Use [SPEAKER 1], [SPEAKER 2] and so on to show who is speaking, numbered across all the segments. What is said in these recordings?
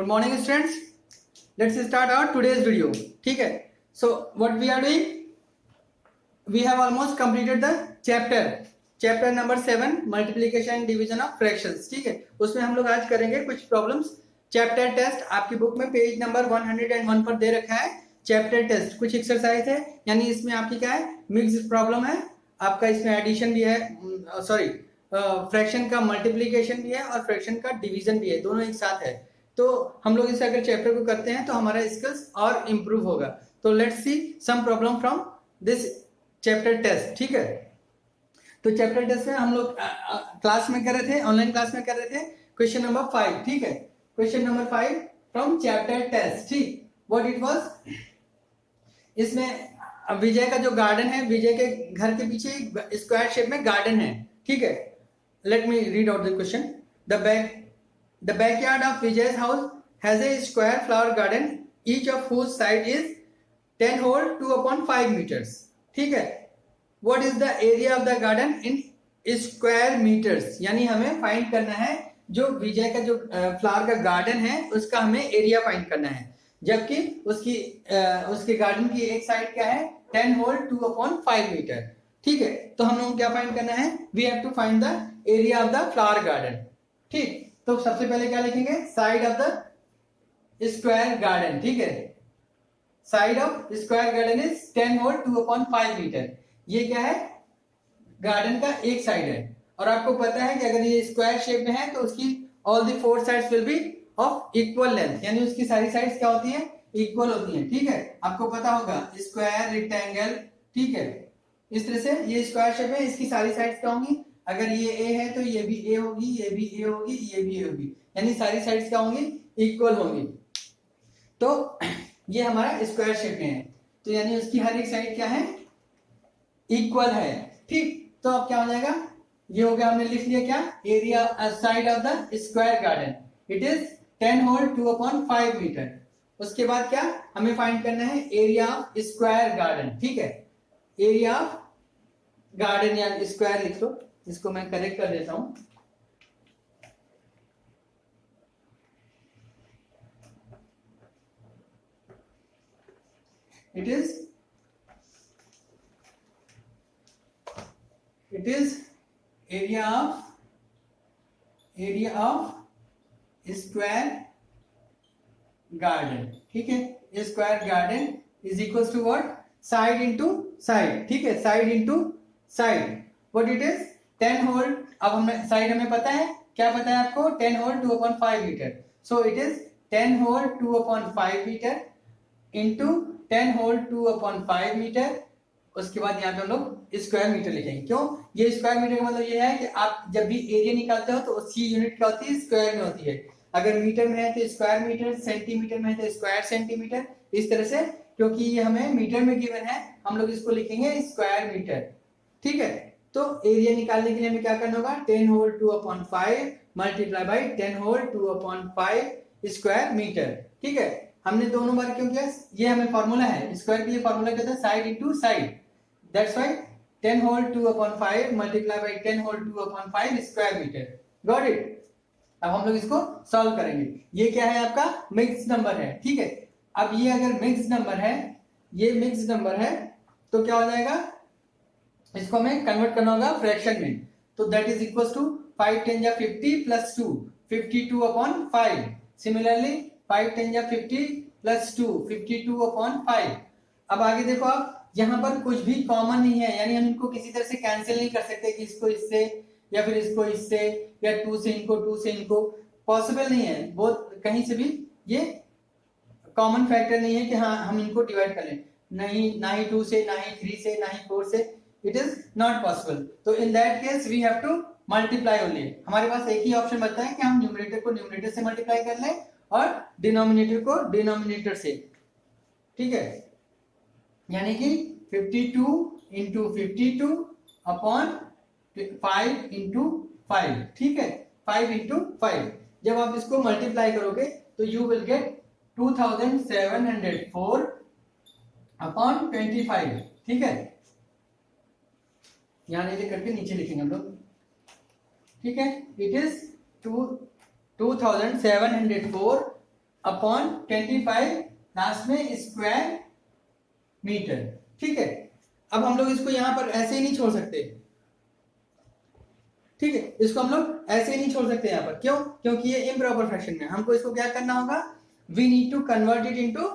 [SPEAKER 1] Good morning students, let's start our today's video. ठीक है, so what we are doing, we have almost completed the chapter number 7 multiplication and division of fractions. ठीक है, उसमें हम लोग आज करेंगे कुछ प्रॉब्लम्स। चैप्टर टेस्ट आपकी बुक में पेज नंबर 101 पर दे रखा है। चैप्टर टेस्ट कुछ एक्सरसाइज है, यानी इसमें आपकी क्या है, मिक्स प्रॉब्लम है आपका। इसमें एडिशन भी है, सॉरी फ्रैक्शन का मल्टीप्लिकेशन भी है और फ्रैक्शन का डिवीजन भी है, दोनों एक साथ है। तो हम लोग इसे अगर चैप्टर को करते हैं तो हमारा स्किल्स और इम्प्रूव होगा। तो let's see some problem from this chapter test. ठीक है, तो चैप्टर टेस्ट में हम लोग क्लास में कर रहे थे, ऑनलाइन क्लास में कर रहे थे क्वेश्चन नंबर 5। ठीक है, question number 5 from chapter test. ठीक, व्हाट इट वाज, इसमें विजय का जो गार्डन है, विजय के घर के पीछे स्क्वायर शेप में गार्डन है। ठीक है, let me read out the question. The backyard of Vijay's house has a square flower garden, each of whose side is 10 whole 2/5 meters. ठीक है, what is the area of the garden in square meters? यानी हमें find करना है जो विजय का जो flower का गार्डन है उसका हमें एरिया फाइंड करना है, जबकि उसके गार्डन की एक साइड क्या है, 10 होल 2/5 मीटर। ठीक है, तो हम लोग क्या फाइंड करना है, we have to find the area of the flower garden. ठीक, तो सबसे पहले क्या लिखेंगे, side of the square garden. ठीक है, side of square garden is 10 whole 2/5 metre. ये क्या है, गार्डन का एक साइड है, और आपको पता है कि अगर ये स्क्वायर शेप में है तो उसकी all the 4 sides will be of equal length, यानी उसकी सारी साइड्स क्या होती है, इक्वल होती है। ठीक है, आपको पता होगा स्क्वायर रेक्टेंगल। ठीक है, इस तरह से ये स्क्वायर शेप है, इसकी सारी साइड्स क्या होंगी, अगर ये ए है तो ये भी ए होगी, ये भी ए होगी, ये भी ए होगी, यानी सारी साइड्स क्या होंगी, इक्वल होंगी। तो ये हमारा स्क्वायर शेप में है, तो यानी उसकी हर एक साइड क्या है, इक्वल है। ठीक, तो अब क्या हो जाएगा, ये हो गया, हमने लिख लिया क्या, area side of the square garden, it is 10 whole 2/5 metre. उसके बाद क्या हमें फाइंड करना है, एरिया ऑफ स्क्वायर गार्डन। ठीक है, एरिया ऑफ गार्डन या स्क्वायर लिख लो, इसको मैं करेक्ट कर देता हूं। It is area of square garden. ठीक है, square garden is equal to what, side into side. ठीक है, side into side, what it is 10 whole. अब हमें साइड हमें पता है, क्या पता है आपको, 10 whole 2/5 metre. So it is 10 whole 2/5 metre into 10 whole 2/5 metre. उसके बाद यहाँ पे हम लोग स्क्वायर मीटर लिखेंगे। क्यों, ये स्क्वायर मीटर का मतलब ये है कि आप जब भी एरिया निकालते हो तो उसकी यूनिट क्या होती है, स्क्वायर में होती है। अगर मीटर में है तो स्क्वायर मीटर, सेंटीमीटर में है तो स्क्वायर सेंटीमीटर, इस तरह से। क्योंकि ये हमें मीटर में गिवन है, हम लोग इसको लिखेंगे स्क्वायर मीटर। ठीक है, तो एरिया निकालने के लिए हमें क्या करना होगा, 10 whole 2/5 multiply by 10 whole 2/5 square metre. ठीक है, हमने दोनों बार क्यों किया, ये हमें फॉर्मूला है, स्क्वायर के लिए फॉर्मूला क्या था, side into side, that's why 10 whole 2/5 multiply by 10 whole 2/5 square metre. Got it. अब हम लोग इसको सॉल्व करेंगे। ये क्या है, आपका मिक्स नंबर है। ठीक है, अब ये अगर मिक्स नंबर है, ये मिक्स नंबर है, तो क्या हो जाएगा, इसको हमें कन्वर्ट करना होगा फ्रैक्शन में। तो दैट इज इक्वल टू 5 10 जा 50 प्लस 2 52/5। सिमिलरली 5 10 जा 50 प्लस 2 52/5। अब आगे देखो आप, यहाँ पर कुछ भी कॉमन नहीं है, यानी हम इनको किसी तरह से कैंसिल नहीं कर सकते कि इसको इससे या फिर इसको इससे या 2 से इनको 2 से इनको, पॉसिबल नहीं है। बहुत कहीं से भी ये कॉमन फैक्टर नहीं है कि हाँ हम इनको डिवाइड कर लें, नहीं, ना ही 2 से, ना ही 3 से, ना ही 4 से, इट इज नॉट पॉसिबल। तो in that case we have to multiply only. हमारे पास एक ही ऑप्शन बचता है कि हम न्यूमरेटर को न्यूमरेटर से मल्टीप्लाई कर लें और डिनोमिनेटर को डिनोमिनेटर से। ठीक है, यानी कि 52 इंटू 52 अपॉन 5 इंटू 5। ठीक है, 5 इंटू 5, जब आप इसको मल्टीप्लाई करोगे तो यू विल गेट 2704 अपॉन 25। ठीक है, यहां नीचे करके नीचे लिखेंगे हम लोग। ठीक है, इट इज 2704 अपॉन 25 लास्ट में स्क्वायर मीटर। ठीक है, अब हम लोग इसको यहां पर ऐसे ही नहीं छोड़ सकते। ठीक है, इसको हम लोग ऐसे ही नहीं छोड़ सकते यहाँ पर। क्यों? क्योंकि ये इम्प्रॉपर फ्रैक्शन में, हमको इसको क्या करना होगा, we need to convert it into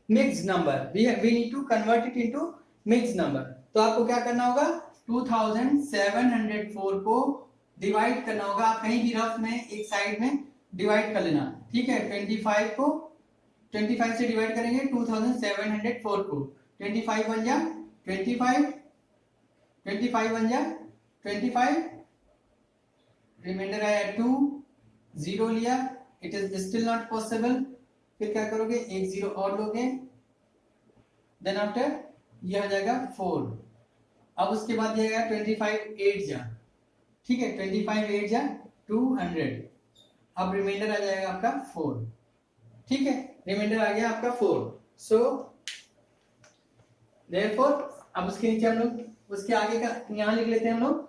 [SPEAKER 1] mixed number, we need to convert it into mixed number. तो आपको क्या करना होगा, 2704 को डिवाइड करना होगा। आप कहीं भी रफ में एक साइड में डिवाइड कर लेना। ठीक है, 25 को 25 से डिवाइड करेंगे 2704 को, 25 बन जा 25, 25 बन जा 25, रिमाइंडर आया 2, 0 लिया, it is still not possible. फिर क्या करोगे, एक 0 और लोगे, देन आफ्टर ये आ जाएगा 4। अब उसके बाद ये आएगा 25 8 जा। ठीक है, 25 8 जा 200। अब रिमाइंडर आ जाएगा आपका 4। ठीक है, रिमाइंडर आ गया आपका 4। सो देयरफॉर अब उसके नीचे हम लोग उसके आगे का यहां लिख लेते हैं हम लोग,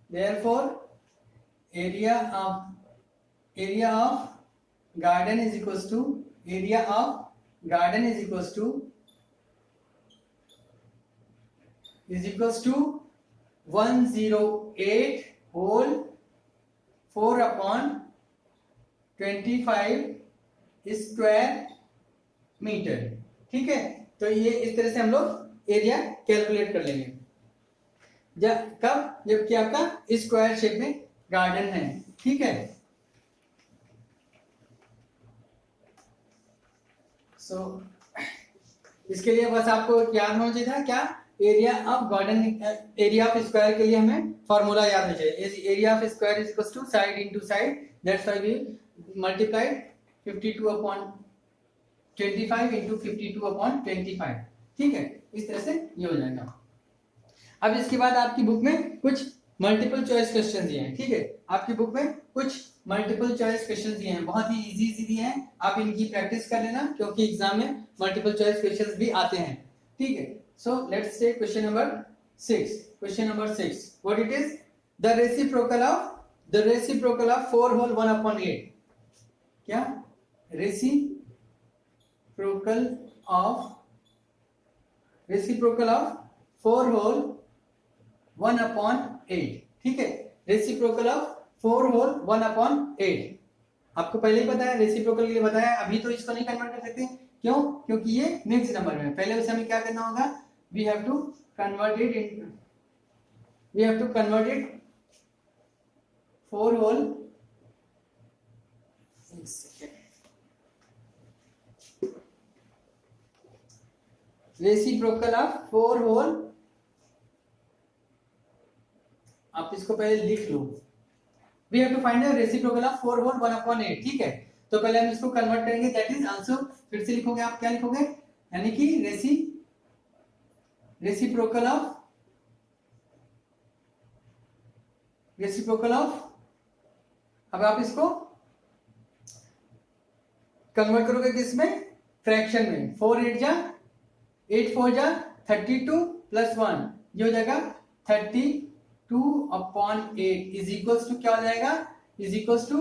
[SPEAKER 1] therefore area of garden is equals to area of garden is equals to 108 whole 4 upon 25 square metre. ठीक है, तो ये इस तरह से हम लोग एरिया कैलकुलेट कर लेंगे। कब, जबकि आपका स्क्वायर शेप में गार्डन है। ठीक है, सो इसके लिए बस आपको याद होना चाहिए था क्या, area of garden, area of square के लिए हमें फॉर्मूला याद होना चाहिए। Area of square is equal to side into side, that's why we multiplied 52 upon 25 into 52 upon 25। ठीक है, इस तरह से ये हो जाएगा। अब इसके बाद आपकी बुक में कुछ मल्टीपल चॉइस क्वेश्चन दिए हैं। ठीक है, आपकी बुक में कुछ मल्टीपल चॉइस क्वेश्चन दिए हैं, बहुत ही इजी दिए हैं। आप इनकी प्रैक्टिस कर लेना, क्योंकि एग्जाम में मल्टीपल चॉइस क्वेश्चन भी आते हैं। ठीक है, so let's take question number 6। Question number 6, what it is, the reciprocal of 4 whole 1 upon 8। क्या, रेसिप्रोकल ऑफ 4 होल 1 अपॉन 8। ठीक है, रेसिप्रोकल ऑफ 4 होल 1 अपॉन 8 आपको पहले ही पता है, रेसिप्रोकल के लिए बताया। अभी तो इसको नहीं कन्वर्ट कर सकते, क्यों? क्योंकि ये मिक्स्ड नंबर में है। पहले उसे हमें क्या करना होगा, we have to convert it 4 whole, reciprocal of 4 whole, आप इसको पहले लिख लो, we have to find the reciprocal of 4 whole 1 upon 8। ठीक है, तो पहले हम इसको कन्वर्ट करेंगे, दैट इज आंसर। फिर से लिखोगे आप, क्या लिखोगे, यानी कि रेसिप्रोकल ऑफ, अब आप इसको कन्वर्ट करोगे किसमें, फ्रैक्शन में। 4 8 जा 8 4 जा 32 प्लस 1, ये हो जाएगा 32 अपॉन 8 इज इक्वल्स टू क्या हो जाएगा, इज इक्वल्स टू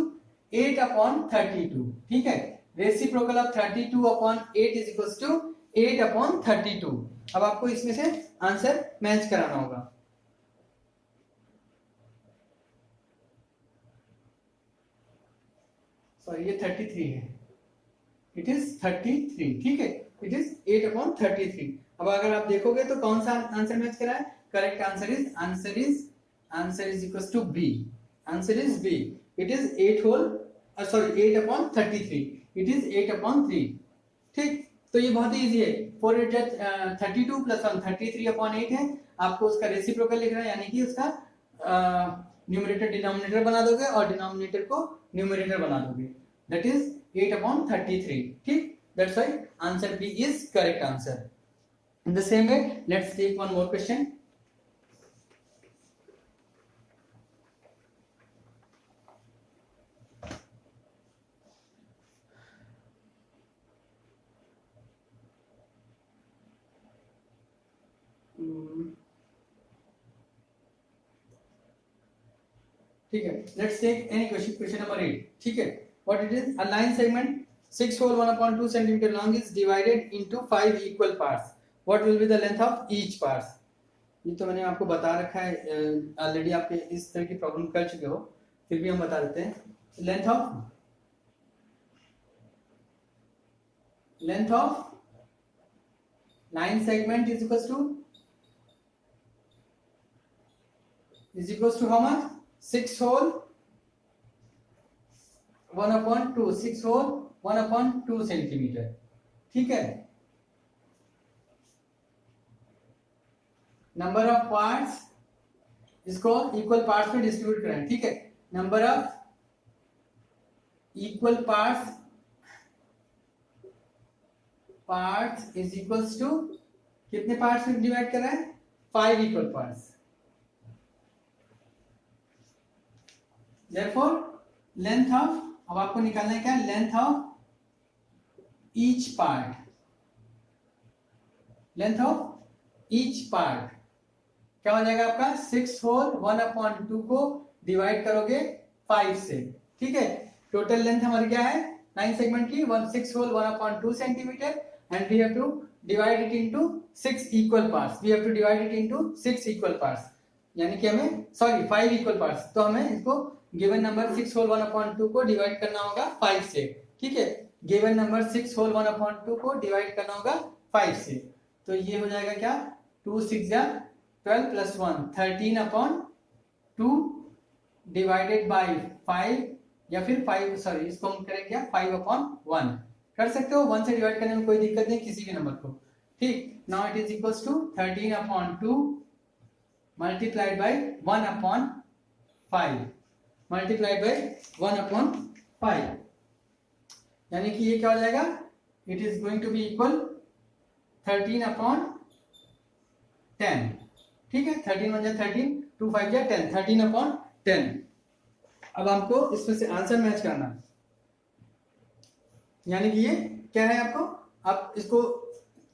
[SPEAKER 1] 8 अपॉन 32। ठीक है, reciprocal of 32 upon 8 is equals to 8 upon 32। अब आपको इसमें से आंसर मैच कराना होगा। सॉरी, ये 33 है, इट इज 33। ठीक है, इट इज 8 अपॉन 33। अब अगर आप देखोगे तो कौन सा आंसर मैच करा है, correct answer is equals to B. Answer is B, it is 8 whole, sorry 8 upon 33, it is 8 upon 3। ठीक, तो ये बहुत ही इजी है। 4 8 32 प्लस 1 33 अपॉन 8 है। आपको उसका रेसिप्रोकल लिखना है, यानी कि उसका न्यूमरेटर डिनोमिनेटर बना दोगे और डिनोमिनेटर को न्यूमरेटर बना दोगे, दैट इज 8 upon 33. ठीक, that's why answer B is correct answer. In the same way, let's take one more question. ठीक है, let's take any question number 8. ठीक है, what it is, a line segment 6 whole 1/2 centimeter long is divided into 5 equal parts. What will be the length of each parts? ये तो मैंने आपको बता रखा है ऑलरेडी, आपके इस तरह की प्रॉब्लम कर चुके हो, फिर भी हम बता देते हैं. Length of line segment is equals to how much? 6 whole 1/2, 6 whole 1/2 centimeter. ठीक है, नंबर ऑफ पार्ट्स, इसको इक्वल पार्ट्स में डिस्ट्रीब्यूट करें. ठीक है, number of equal parts is equals to, कितने पार्ट्स में डिवाइड कर रहा है? 5 equal parts. Therefore length of, अब आपको निकालना है क्या? Length of each part. Length of each part क्या हो जाएगा आपका? 6 होल 1/2 को डिवाइड करोगे 5 से. ठीक है, टोटल लेंथ हमारी क्या है लाइन सेगमेंट की? 6 whole 1/2 centimetre, and we have to divide it into 6 equal parts. We have to divide it into 6 equal parts. यानी कि हमें 5 equal parts. तो हमें इसको given number 6 whole 1/2 को डिवाइड करना होगा 5 से. ठीक है, given number 6 whole 1/2 को डिवाइड करना होगा 5 से. तो ये हो जाएगा क्या? 2 6 जा 12 plus 1 13/2 डिवाइडेड बाय 5, या फिर 5 इसको हम करें क्या? 5/1 कर सकते हो. 1 से डिवाइड करने में कोई दिक्कत नहीं किसी भी नंबर को. ठीक, now it is equals to 13/2 multiplied by 1/5 multiplied by 1/5, यानी कि ये क्या हो जाएगा? It is going to be equal 13/10. ठीक है, 13 1 13, 2 5 10, 13/10. अब हमको इसमें से आंसर मैच करना है, यानी कि ये क्या है आपको? आप इसको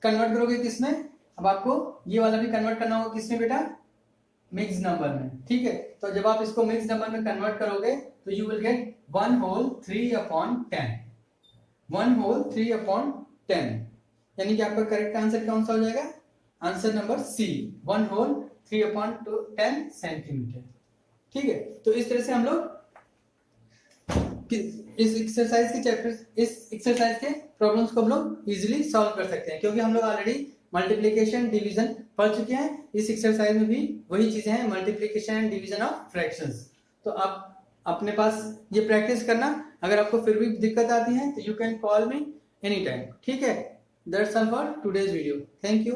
[SPEAKER 1] कन्वर्ट करोगे किसमें? अब आपको ये वाला भी कन्वर्ट करना होगा किसमें बेटा? मिक्स नंबर में. ठीक है, तो जब आप इसको मिक्स नंबर में कन्वर्ट करोगे तो you will get 1 whole 3/10. 1 whole 3/10, यानी कि आपका करेक्ट आंसर कौन सा हो जाएगा? Answer number C, 1 whole 3/10 centimetre. ठीक है, तो इस तरह से हम लोग इस एक्सरसाइज के इस एक्सरसाइज के प्रॉब्लम्स को हम लोग इजीली सॉल्व कर सकते हैं, क्योंकि हम लोग ऑलरेडी मल्टीप्लिकेशन डिवीजन पढ़ चुके हैं. इस एक्सरसाइज में भी वही चीजें हैं, multiplication and division of fractions. तो आप अपने पास ये प्रैक्टिस करना. अगर आपको फिर भी दिक्कत आती है तो you can call me any time. ठीक है, that's all for today's video. Thank you.